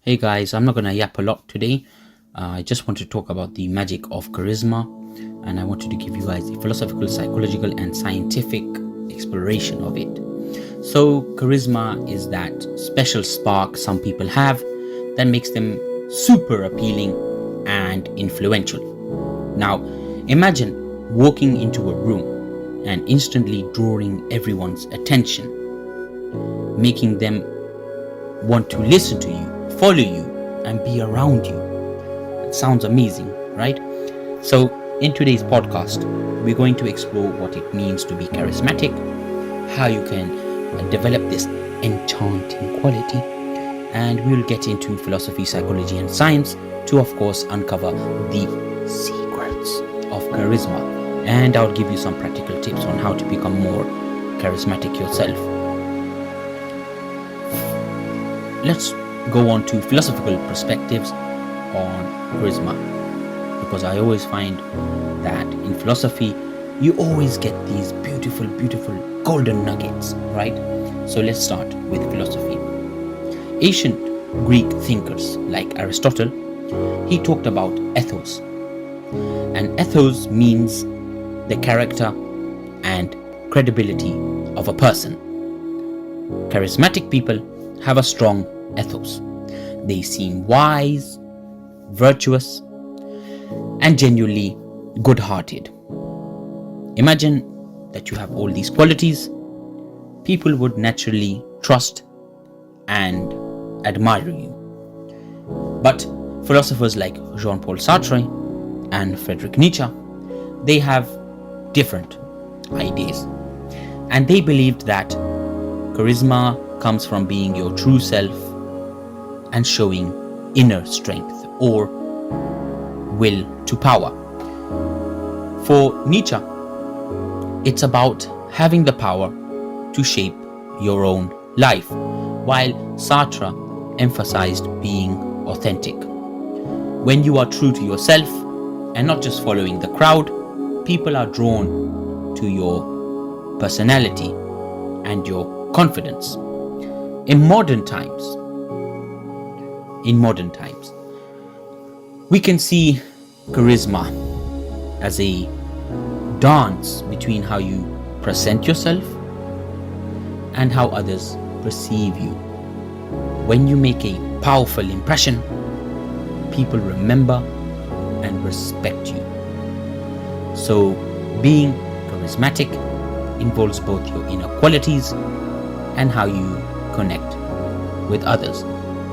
Hey guys, I'm not gonna yap a lot today. I just want to talk about the magic of charisma, and I wanted to give you guys a philosophical, psychological, and scientific exploration of it. So, charisma is that special spark some people have that makes them super appealing and influential. Now, imagine walking into a room and instantly drawing everyone's attention, making them want to listen to you, follow you, and be around you. It sounds amazing, right? So, in today's podcast, we're going to explore what it means to be charismatic, how you can develop this enchanting quality, and we'll get into philosophy, psychology, and science to, of course, uncover the secrets of charisma. And I'll give you some practical tips on how to become more charismatic yourself. Let's go on to philosophical perspectives on charisma, because I always find that in philosophy you always get these beautiful golden nuggets, right? So let's start with philosophy. Ancient Greek thinkers like Aristotle, he talked about ethos, and ethos means the character and credibility of a person. Charismatic people have a strong ethos. They seem wise, virtuous, and genuinely good-hearted. Imagine that you have all these qualities. People would naturally trust and admire you. But philosophers like Jean-Paul Sartre and Friedrich Nietzsche, they have different ideas. And they believed that charisma comes from being your true self and showing inner strength or will to power. For Nietzsche, it's about having the power to shape your own life, while Sartre emphasized being authentic. When you are true to yourself and not just following the crowd, people are drawn to your personality and your confidence. In modern times, we can see charisma as a dance between how you present yourself and how others perceive you. When you make a powerful impression, people remember and respect you. So, being charismatic involves both your inner qualities and how you connect with others.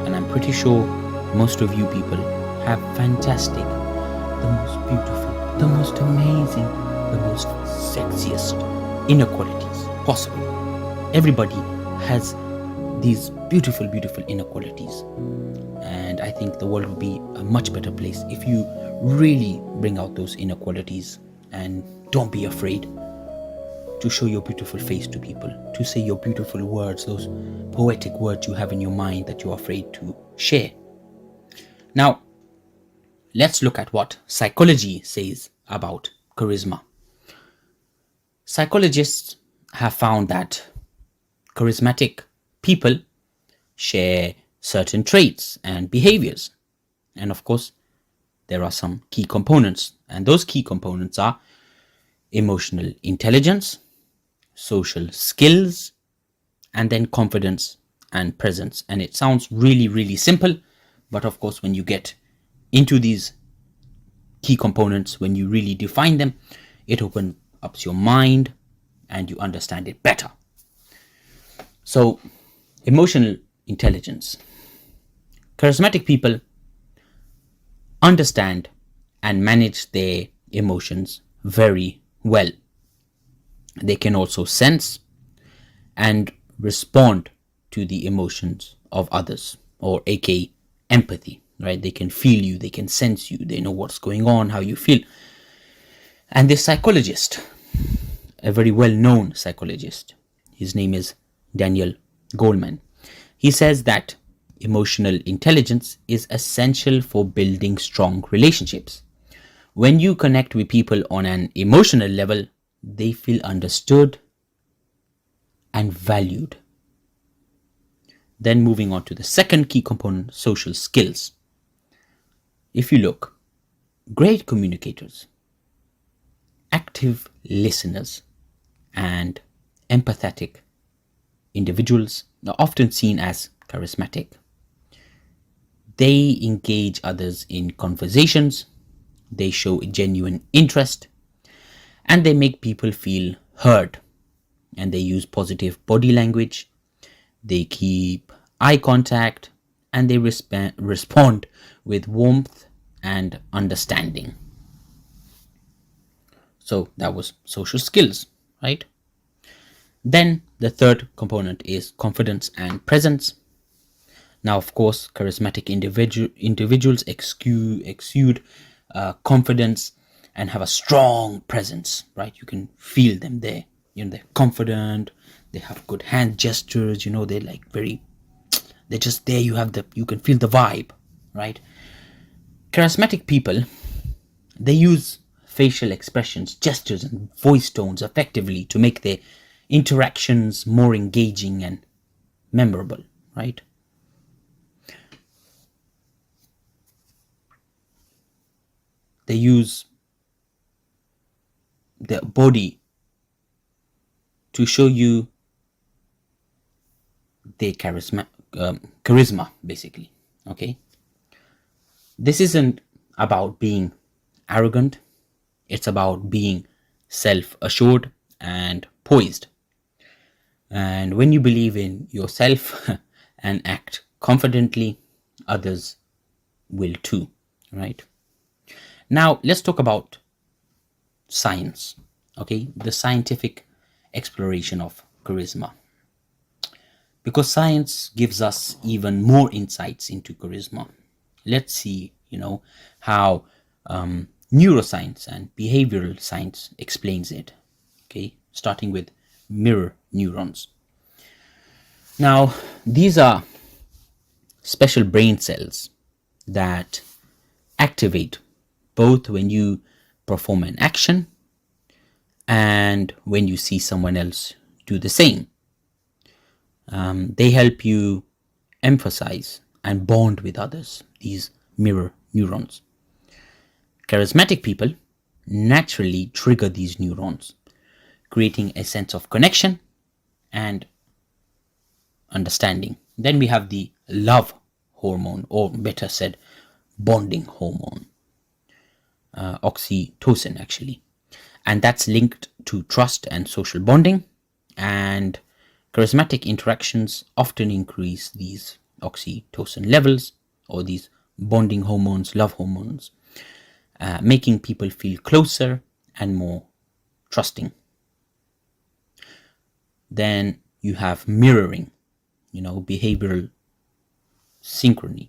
And I'm pretty sure most of you people have fantastic, the most beautiful, the most amazing, the most sexiest inner qualities possible. Everybody has these beautiful inner qualities. And I think the world would be a much better place if you really bring out those inner qualities and don't be afraid to show your beautiful face to people, to say your beautiful words, those poetic words you have in your mind that you're afraid to share. Now, let's look at what psychology says about charisma. Psychologists have found that charismatic people share certain traits and behaviors. And of course, there are some key components, and those key components are emotional intelligence, social skills, and then confidence and presence. And it sounds really simple, but of course, when you get into these key components, when you really define them, it opens up your mind and you understand it better. So, emotional intelligence. Charismatic people understand and manage their emotions very well. They can also sense and respond to the emotions of others, or aka empathy, right? They can feel you, they can sense you, they know what's going on, how you feel. And this psychologist, a very well-known psychologist, his name is Daniel Goleman, he says that emotional intelligence is essential for building strong relationships. When you connect with people on an emotional level, they feel understood and valued. Then moving on to the second key component, social skills. If you look, great communicators, active listeners, and empathetic individuals are often seen as charismatic. They engage others in conversations, they show genuine interest, and they make people feel heard. And they use positive body language, they keep eye contact, and they respond with warmth and understanding. So that was social skills, right? Then the third component is confidence and presence. Now, of course, charismatic individuals exude confidence and have a strong presence, right? You can feel them there. They're confident. They have good hand gestures. They're like they're just there. You can feel the vibe, right? Charismatic people, they use facial expressions, gestures, and voice tones effectively to make their interactions more engaging and memorable, right? They use their body to show you their charisma, basically. Okay, this isn't about being arrogant, it's about being self-assured and poised. And when you believe in yourself and act confidently, others will too, right? Now let's talk about science. Okay, the scientific exploration of charisma, because science gives us even more insights into charisma. Let's see, how neuroscience and behavioral science explains it. Okay, starting with mirror neurons. Now, these are special brain cells that activate both when you perform an action and when you see someone else do the same. They help you emphasize and bond with others, these mirror neurons. Charismatic people naturally trigger these neurons, creating a sense of connection and understanding. Then we have the love hormone, or better said, bonding hormone, oxytocin actually. And that's linked to trust and social bonding. And charismatic interactions often increase these oxytocin levels, or these bonding hormones, love hormones, making people feel closer and more trusting. Then you have mirroring, behavioral synchrony.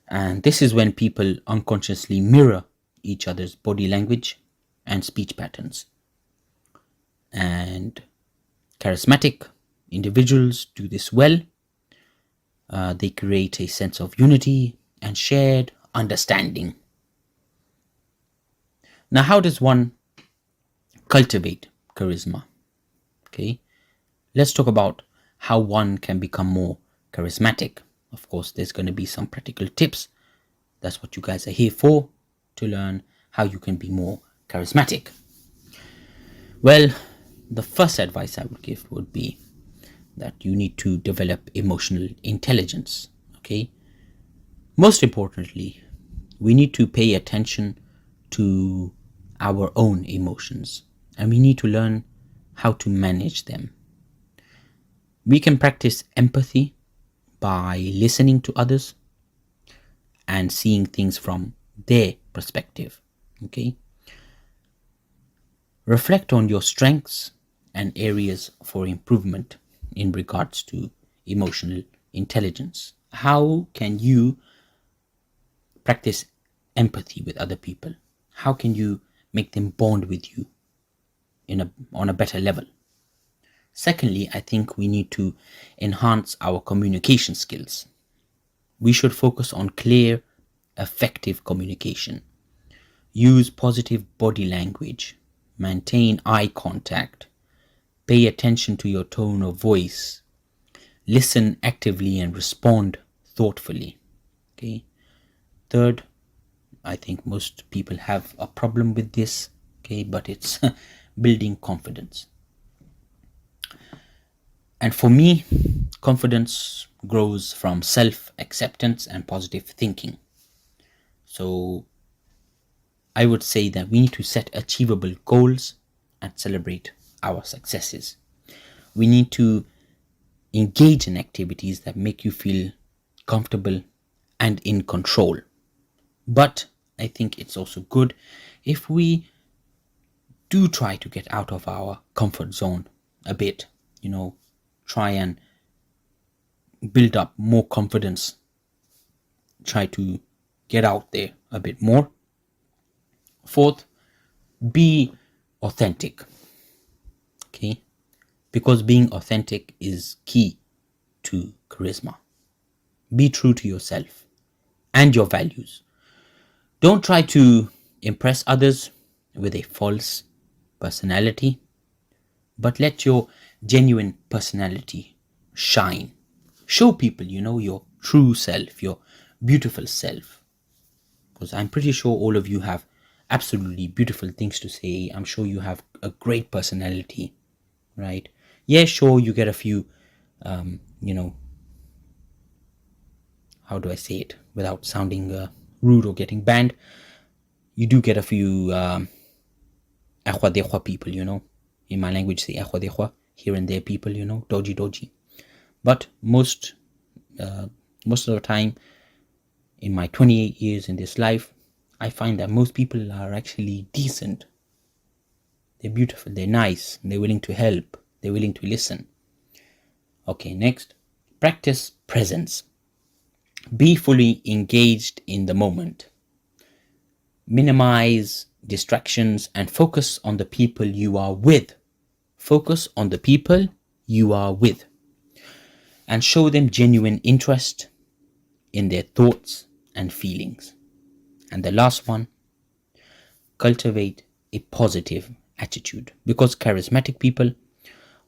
And this is when people unconsciously mirror each other's body language and speech patterns. And charismatic individuals do this well. They create a sense of unity and shared understanding. Now, how does one cultivate charisma? Okay, let's talk about how one can become more charismatic. Of course, there's going to be some practical tips. That's what you guys are here for, to learn how you can be more charismatic. Well, the first advice I would give would be that you need to develop emotional intelligence. Okay, most importantly, we need to pay attention to our own emotions, and we need to learn how to manage them. We can practice empathy by listening to others and seeing things from their perspective. Okay, reflect on your strengths and areas for improvement in regards to emotional intelligence. How can you practice empathy with other people? How can you make them bond with you on a better level? Secondly, I think we need to enhance our communication skills. We should focus on clear, effective communication. Use positive body language. Maintain eye contact. Pay attention to your tone of voice. listen actively and respond thoughtfully. Okay. Third, I think most people have a problem with this, okay, but it's building confidence. And for me, confidence grows from self acceptance and positive thinking. So I would say that we need to set achievable goals and celebrate our successes. We need to engage in activities that make you feel comfortable and in control. But I think it's also good if we do try to get out of our comfort zone a bit, try and build up more confidence, try to get out there a bit more. Fourth, be authentic, okay? Because being authentic is key to charisma. Be true to yourself and your values. Don't try to impress others with a false personality, but let your genuine personality shine. Show people, your true self, your beautiful self. Because I'm pretty sure all of you have absolutely beautiful things to say. I'm sure you have a great personality, right? Yeah, sure, you get a few, you know, how do I say it without sounding rude or getting banned? You do get a few akhwa dekhwa people, in my language, say akhwa dekhwa, here and there people, dodgy, dodgy. But most of the time, in my 28 years in this life, I find that most people are actually decent. They're beautiful, they're nice, they're willing to help, they're willing to listen. Okay, next, practice presence. Be fully engaged in the moment. Minimize distractions and focus on the people you are with. Focus on the people you are with and show them genuine interest in their thoughts and feelings. And the last one, cultivate a positive attitude because charismatic people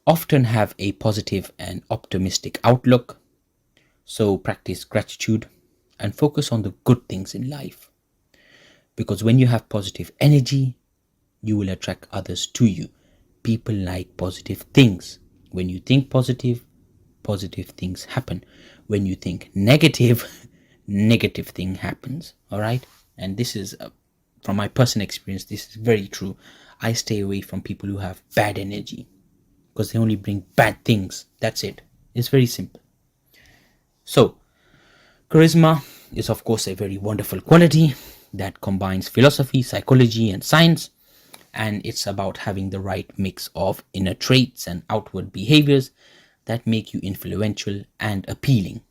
often have a positive and optimistic outlook. So practice gratitude and focus on the good things in life because when you have positive energy, you will attract others to you. People like positive things. When you think positive, positive things happen. When you think negative, negative thing happens. All right. And this is from my personal experience, this is very true. I stay away from people who have bad energy because they only bring bad things. That's it. It's very simple. So charisma is of course a very wonderful quality that combines philosophy, psychology and science, and it's about having the right mix of inner traits and outward behaviors that make you influential and appealing.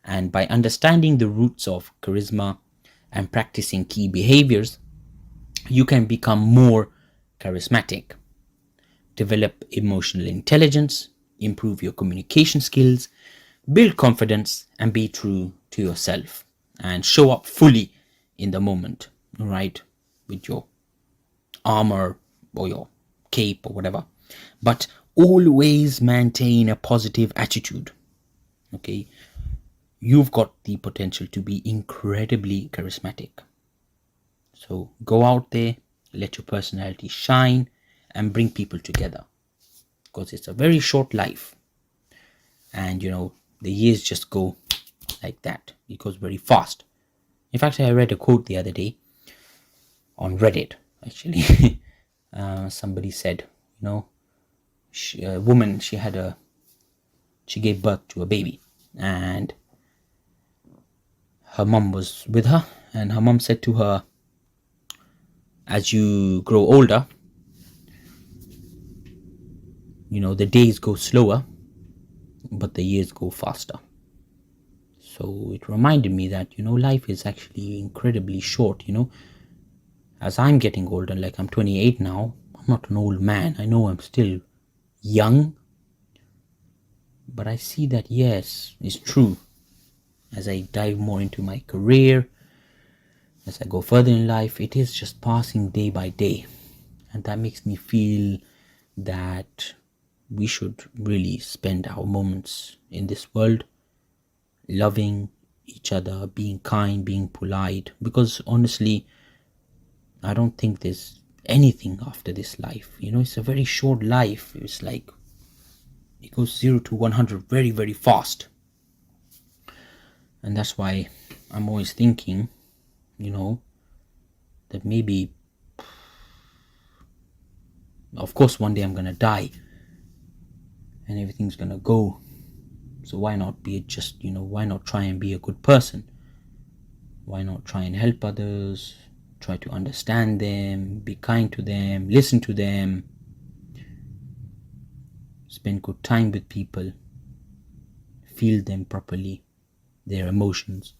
And by understanding the roots of charisma and practicing key behaviors, you can become more charismatic, develop emotional intelligence, improve your communication skills, build confidence, and be true to yourself and show up fully in the moment, right? With your armor or your cape or whatever. But always maintain a positive attitude. Okay, you've got the potential to be incredibly charismatic. So go out there, let your personality shine, and bring people together because it's a very short life. And the years just go like that, it goes very fast. In fact, I read a quote the other day on Reddit, actually. Somebody said, a woman, she gave birth to a baby, and her mom was with her, and her mom said to her, as you grow older, the days go slower, but the years go faster. So it reminded me that, life is actually incredibly short, as I'm getting older, like I'm 28 now, I'm not an old man. I know I'm still young, but I see that, yes, it's true. As I dive more into my career, as I go further in life, it is just passing day by day. And that makes me feel that we should really spend our moments in this world loving each other, being kind, being polite, because honestly, I don't think there's anything after this life. It's a very short life. It's like it goes 0 to 100 very, very fast. And that's why I'm always thinking, you know, that maybe, of course, one day I'm gonna die and everything's gonna go. So why not be just, why not try and be a good person? Why not try and help others? Try to understand them, be kind to them, listen to them, spend good time with people, feel them properly, their emotions.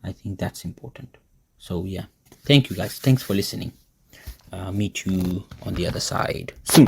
I think that's important. So, yeah. Thank you guys. Thanks for listening. Meet you on the other side soon.